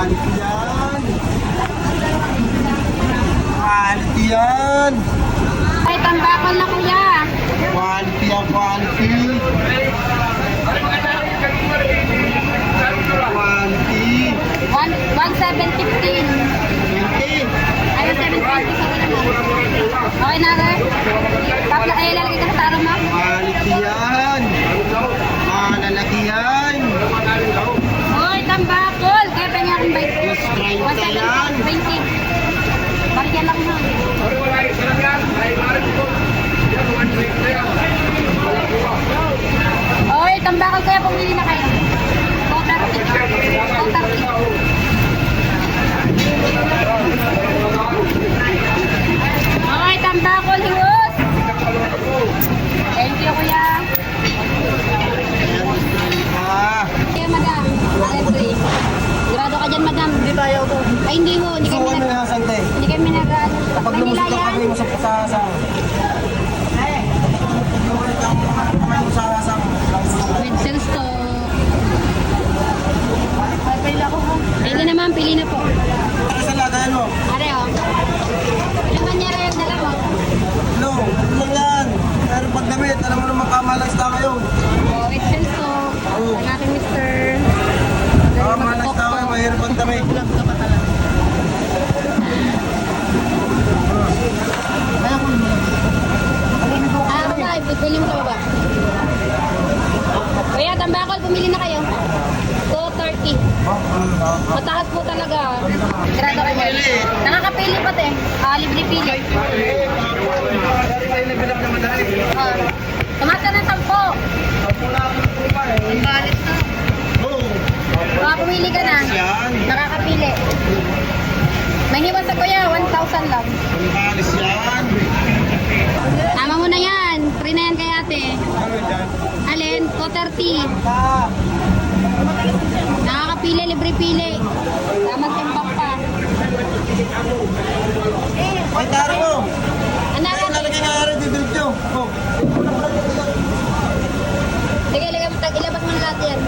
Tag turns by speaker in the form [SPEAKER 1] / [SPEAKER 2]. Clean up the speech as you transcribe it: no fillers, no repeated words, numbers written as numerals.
[SPEAKER 1] Quality yan. Quality yan.
[SPEAKER 2] Ay, tambakol na kuya.
[SPEAKER 1] Quality yan, quality. Quality.
[SPEAKER 2] 1,715.
[SPEAKER 1] 20.
[SPEAKER 2] Ayun, 750 sa wala mo. Okay na, sir? Tapos, ay, lalagay ka sa taro mo.
[SPEAKER 1] Quality yan. Malalaki yan.
[SPEAKER 2] Hoy, tambakol. Kaya pa niya akong bike.
[SPEAKER 1] Plus 30 yan.
[SPEAKER 2] 1,720. Barya lang na. Hoy, tambakol kaya pumili na kayo. 230. 230. Hoy, tambakol, hiwos. Thank you, kuya.
[SPEAKER 1] Ah.
[SPEAKER 2] Kaya, madam. Alempre. Grado ka dyan, madam.
[SPEAKER 1] Hindi tayo to.
[SPEAKER 2] Ay, hindi ho. Hindi
[SPEAKER 1] So,
[SPEAKER 2] kami
[SPEAKER 1] ano nga, Sante?
[SPEAKER 2] Hindi kami nag-ano.
[SPEAKER 1] Kapag lumusot ang kamay mo sa kamay mo sa asang.
[SPEAKER 2] With sales to. Pili naman, pili na po.
[SPEAKER 1] Sa lagayan mo.
[SPEAKER 2] Are, oh. Ilang banyera yung dala mo?
[SPEAKER 1] No, ano lang yan. Pero pag damit, alam mo naman kamalas na ngayon.
[SPEAKER 2] Oh, with sales to. Ang aking mister.
[SPEAKER 1] Kamalas na ngayon, mahirap ang damit.
[SPEAKER 2] Ah, pili mo ka ba? Kuya, tambakol, pumili na kayo. 230. Mataas po talaga. Grado ka dyan. Nakakapili pa te. Libre-pili. Tumas ka ng 10. Ang balit na. Pumili ka na. Nakakapili. May hiwan sa kuya, 1,000 lang.
[SPEAKER 1] Ang alis yan.
[SPEAKER 2] Tama mo na yan. Free na yan kay ate. Alin? 230. Nakakapili, libre-pili. Tamang timbang pa.
[SPEAKER 1] Ay, taro mo.
[SPEAKER 2] Ano
[SPEAKER 1] Ay, lalagay nga rin, dibilip nyo. Oh.
[SPEAKER 2] Sige, ilabas mo na lahat yan.